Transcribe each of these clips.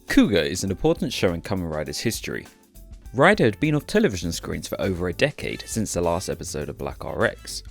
Kuuga is an important show in Kamen Rider's history. Rider had been off television screens for over a decade since the last episode of Black RX.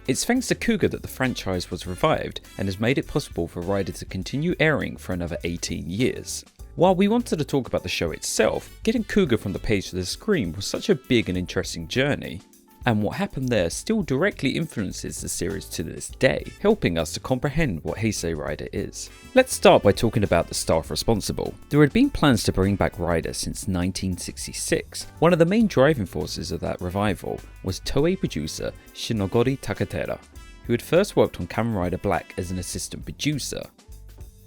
It's thanks to Kuuga that the franchise was revived and has made it possible for Rider to continue airing for another 18 years. While we wanted to talk about the show itself, getting Kuuga from the page to the screen was such a big and interesting journey. And what happened there still directly influences the series to this day, helping us to comprehend what Heisei Rider is. Let's start by talking about the staff responsible. There had been plans to bring back Rider since 1966. One of the main driving forces of that revival was Toei producer Shinogori Takatera, who had first worked on Kamen Rider Black as an assistant producer,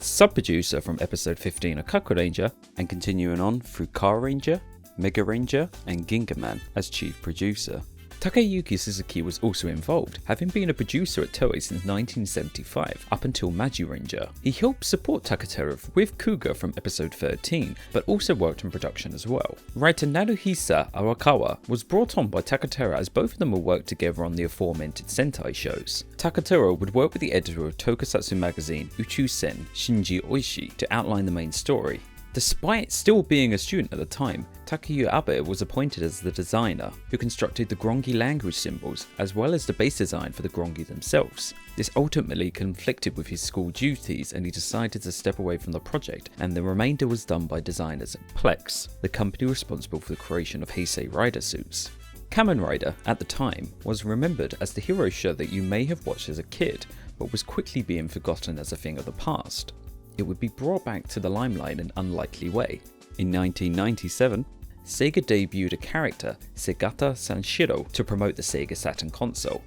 sub-producer from episode 15 of Kaku Ranger, and continuing on through Car Ranger, Mega Ranger, and Ginga Man as chief producer. Takeyuki Suzuki was also involved, having been a producer at Toei since 1975 up until Magi Ranger. He helped support Takatera with Kuuga from episode 13, but also worked in production as well. Writer Naruhisa Arakawa was brought on by Takatera as both of them will work together on the aforementioned Sentai shows. Takatera would work with the editor of Tokusatsu magazine Uchusen, Shinji Oishi, to outline the main story. Despite still being a student at the time, Takeyu Abe was appointed as the designer, who constructed the Grongi language symbols as well as the base design for the Grongi themselves. This ultimately conflicted with his school duties and he decided to step away from the project, and the remainder was done by designers at Plex, the company responsible for the creation of Heisei Rider suits. Kamen Rider, at the time, was remembered as the hero show that you may have watched as a kid, but was quickly being forgotten as a thing of the past. It would be brought back to the limelight in an unlikely way. In 1997, Sega debuted a character, Segata Sanshiro, to promote the Sega Saturn console.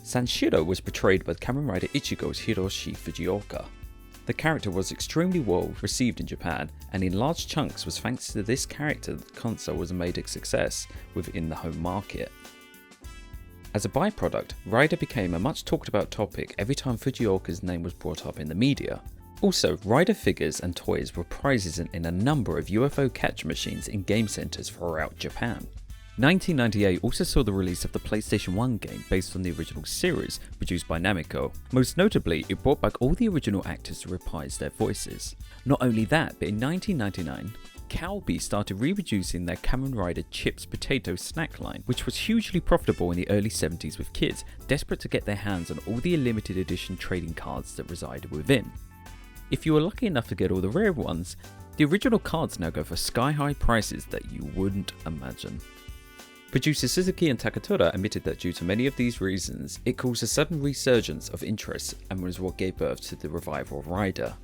Sanshiro was portrayed by Kamen Rider Ichigo's Hiroshi Fujioka. The character was extremely well received in Japan, and in large chunks was thanks to this character that the console was made a success within the home market. As a byproduct, Rider became a much talked about topic every time Fujioka's name was brought up in the media. Also, Rider figures and toys were prizes in a number of UFO catch machines in game centres throughout Japan. 1998 also saw the release of the PlayStation 1 game based on the original series produced by Namco. Most notably, it brought back all the original actors to reprise their voices. Not only that, but in 1999, Calbee started reproducing their Kamen Rider Chips Potato snack line, which was hugely profitable in the early 70s with kids desperate to get their hands on all the limited edition trading cards that resided within. If you were lucky enough to get all the rare ones, the original cards now go for sky-high prices that you wouldn't imagine. Producers Suzuki and Takatera admitted that due to many of these reasons, it caused a sudden resurgence of interest and was what gave birth to the revival of Rider.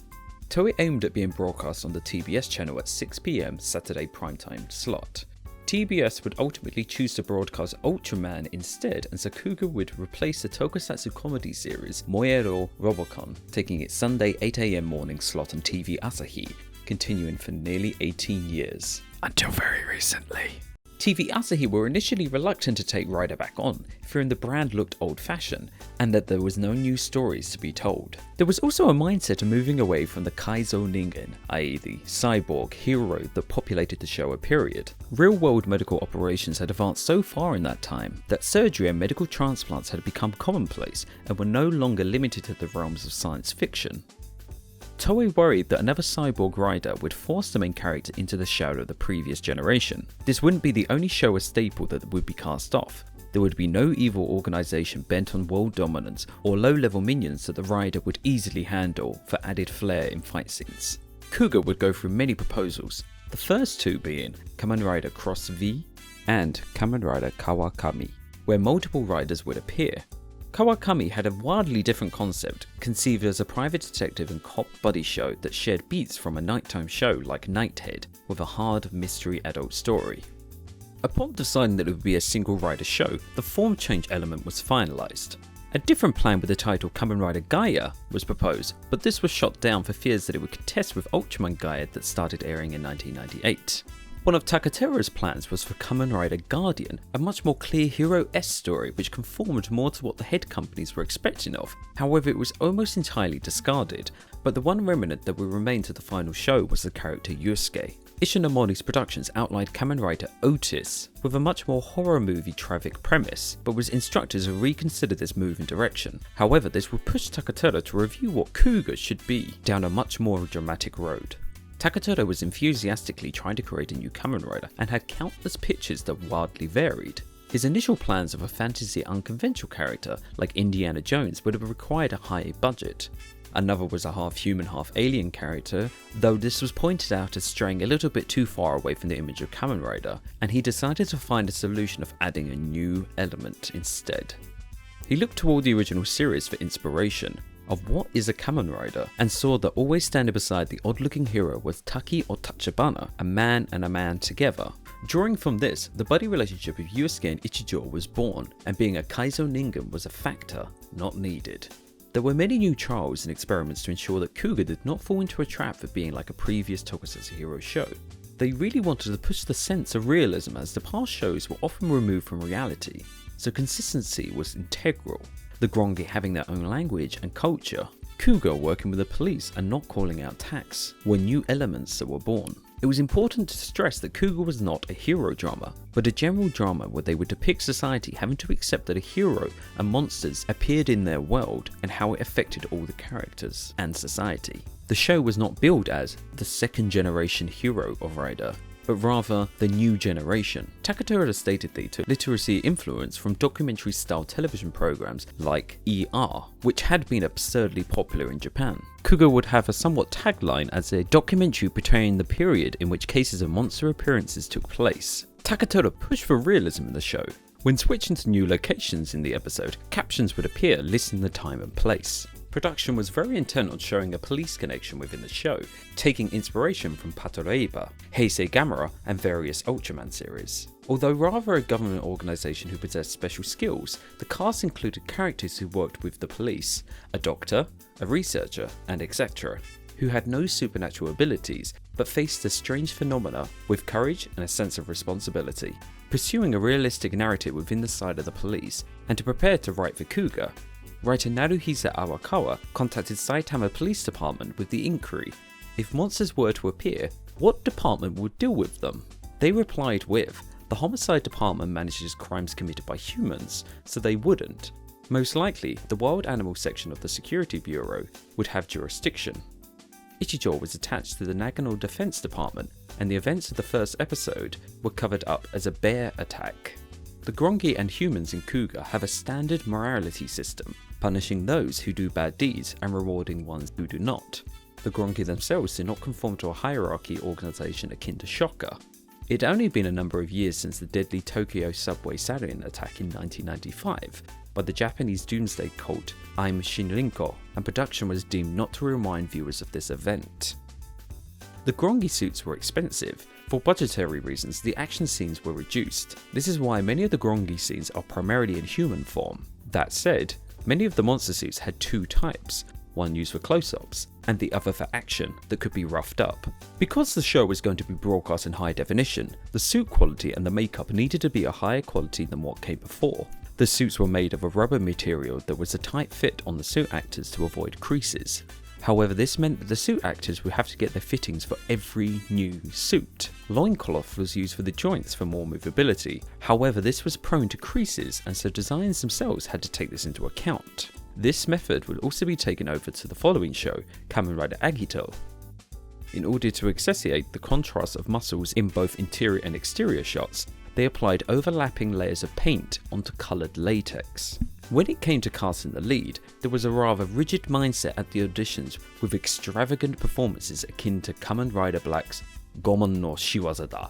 Toei aimed at being broadcast on the TBS channel at 6 PM Saturday primetime slot. TBS would ultimately choose to broadcast Ultraman instead, and so Kuuga would replace the Tokusatsu comedy series Moero Robocon, taking its Sunday 8 AM morning slot on TV Asahi, continuing for nearly 18 years. Until very recently. TV Asahi were initially reluctant to take Rider back on, fearing the brand looked old-fashioned and that there was no new stories to be told. There was also a mindset of moving away from the Kaizo Ningen, i.e. the cyborg hero that populated the Showa period. Real-world medical operations had advanced so far in that time that surgery and medical transplants had become commonplace and were no longer limited to the realms of science fiction. Toei worried that another cyborg rider would force the main character into the shadow of the previous generation. This wouldn't be the only Showa staple that would be cast off. There would be no evil organisation bent on world dominance or low-level minions that the rider would easily handle for added flair in fight scenes. Kuuga would go through many proposals, the first two being Kamen Rider Cross V and Kamen Rider Kawakami, where multiple riders would appear. Kawakami had a wildly different concept, conceived as a private detective and cop buddy show that shared beats from a nighttime show like Nighthead, with a hard mystery adult story. Upon deciding that it would be a single rider show, the form change element was finalised. A different plan with the title Kamen Rider Gaia was proposed, but this was shot down for fears that it would contest with Ultraman Gaia that started airing in 1998. One of Takatera's plans was for Kamen Rider Guardian, a much more clear hero-esque story which conformed more to what the head companies were expecting of. However, it was almost entirely discarded, but the one remnant that would remain to the final show was the character Yusuke. Ishinomori's productions outlined Kamen Rider Otis with a much more horror movie traffic premise, but was instructed to reconsider this move in direction. However, this would push Takatera to review what Kuuga should be down a much more dramatic road. Takatoda was enthusiastically trying to create a new Kamen Rider and had countless pitches that wildly varied. His initial plans of a fantasy unconventional character like Indiana Jones would have required a high budget. Another was a half-human, half-alien character, though this was pointed out as straying a little bit too far away from the image of Kamen Rider, and he decided to find a solution of adding a new element instead. He looked toward the original series for inspiration of what is a Kamen Rider, and saw that always standing beside the odd-looking hero was Taki or Tachibana, a man together. Drawing from this, the buddy relationship of Yusuke and Ichijo was born, and being a Kaizo Ningen was a factor, not needed. There were many new trials and experiments to ensure that Kuuga did not fall into a trap for being like a previous Tokusatsu hero show. They really wanted to push the sense of realism, as the past shows were often removed from reality, so consistency was integral. The Grongi having their own language and culture, Kuuga working with the police and not calling out tax, were new elements that were born. It was important to stress that Kuuga was not a hero drama, but a general drama where they would depict society having to accept that a hero and monsters appeared in their world and how it affected all the characters and society. The show was not billed as the second generation hero of Rider, but rather the new generation. Takatoda stated they took literacy influence from documentary style television programs like ER, which had been absurdly popular in Japan. Kuuga would have a somewhat tagline as a documentary portraying the period in which cases of monster appearances took place. Takatoda pushed for realism in the show. When switching to new locations in the episode, captions would appear listing the time and place. Production was very intent on showing a police connection within the show, taking inspiration from Patoreiba, Heisei Gamera, and various Ultraman series. Although rather a government organisation who possessed special skills, the cast included characters who worked with the police, a doctor, a researcher, and etc., who had no supernatural abilities but faced a strange phenomena with courage and a sense of responsibility. Pursuing a realistic narrative within the side of the police, and to prepare to write for Kuuga, writer Naruhisa Awakawa contacted Saitama Police Department with the inquiry: if monsters were to appear, what department would deal with them? They replied with, the homicide department manages crimes committed by humans, so they wouldn't. Most likely, the wild animal section of the Security Bureau would have jurisdiction. Ichijo was attached to the Nagano Defense Department, and the events of the first episode were covered up as a bear attack. The Grongi and humans in Kuuga have a standard morality system, punishing those who do bad deeds and rewarding ones who do not. The Grongi themselves do not conform to a hierarchy organisation akin to Shocker. It had only been a number of years since the deadly Tokyo subway sarin attack in 1995 by the Japanese doomsday cult Aim Shinrinko, and production was deemed not to remind viewers of this event. The Grongi suits were expensive. For budgetary reasons, the action scenes were reduced. This is why many of the Grongi scenes are primarily in human form. That said, many of the monster suits had two types, one used for close-ups, and the other for action that could be roughed up. Because the show was going to be broadcast in high definition, the suit quality and the makeup needed to be a higher quality than what came before. The suits were made of a rubber material that was a tight fit on the suit actors to avoid creases. However, this meant that the suit actors would have to get their fittings for every new suit. Loincloth was used for the joints for more movability. However, this was prone to creases, and so designers themselves had to take this into account. This method would also be taken over to the following show, Kamen Rider Agito. In order to accentuate the contrast of muscles in both interior and exterior shots, they applied overlapping layers of paint onto coloured latex. When it came to casting the lead, there was a rather rigid mindset at the auditions, with extravagant performances akin to Kamen Rider Black's Gomon no Shiwaza da,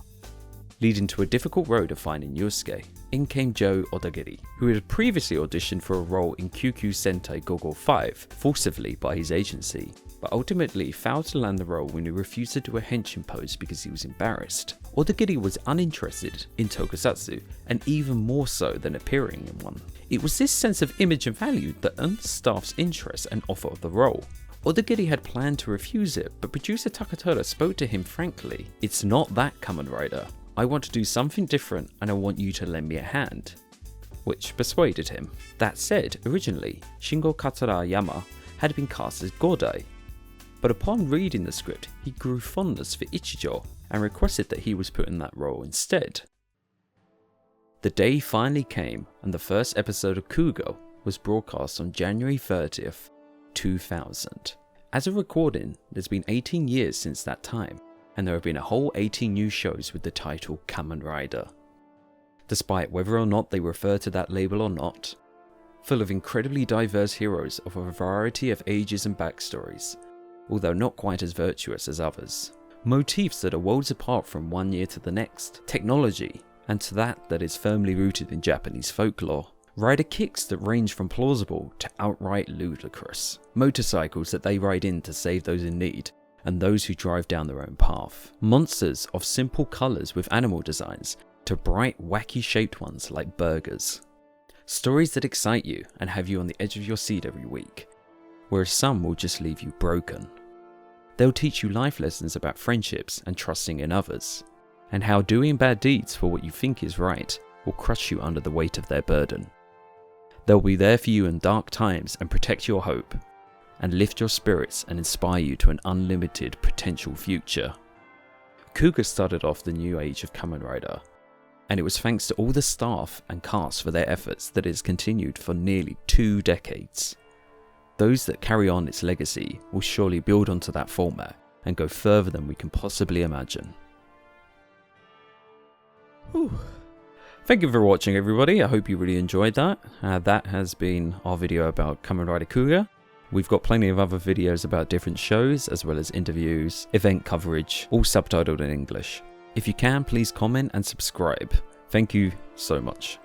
leading to a difficult road of finding Yusuke. In came Joe Odagiri, who had previously auditioned for a role in QQ Sentai Gogo 5, forcibly by his agency, but ultimately failed to land the role when he refused to do a henshin pose because he was embarrassed. Odagiri was uninterested in Tokusatsu, and even more so than appearing in one. It was this sense of image and value that earned the staff's interest and offer of the role. Odagiri had planned to refuse it, but producer Takatoda spoke to him frankly. "It's not that, Kamen Rider. I want to do something different and I want you to lend me a hand," which persuaded him. That said, originally, Shingo Katsurayama had been cast as Godai, but upon reading the script, he grew fondness for Ichijo and requested that he was put in that role instead. The day finally came, and the first episode of Kuuga was broadcast on January 30th, 2000. As of recording, there's been 18 years since that time, and there have been a whole 18 new shows with the title Kamen Rider. Despite whether or not they refer to that label or not, full of incredibly diverse heroes of a variety of ages and backstories, although not quite as virtuous as others. Motifs that are worlds apart from one year to the next, technology, and to that is firmly rooted in Japanese folklore. Rider kicks that range from plausible to outright ludicrous. Motorcycles that they ride in to save those in need, and those who drive down their own path. Monsters of simple colours with animal designs, to bright, wacky shaped ones like burgers. Stories that excite you and have you on the edge of your seat every week, whereas some will just leave you broken. They'll teach you life lessons about friendships and trusting in others, and how doing bad deeds for what you think is right will crush you under the weight of their burden. They'll be there for you in dark times and protect your hope, and lift your spirits and inspire you to an unlimited potential future. Kuuga started off the new age of Kamen Rider, and it was thanks to all the staff and cast for their efforts that it has continued for nearly 2 decades. Those that carry on its legacy will surely build onto that format and go further than we can possibly imagine. Whew. Thank you for watching, everybody. I hope you really enjoyed that. That has been our video about Kamen Rider Kuuga. We've got plenty of other videos about different shows, as well as interviews, event coverage, all subtitled in English. If you can, please comment and subscribe. Thank you so much.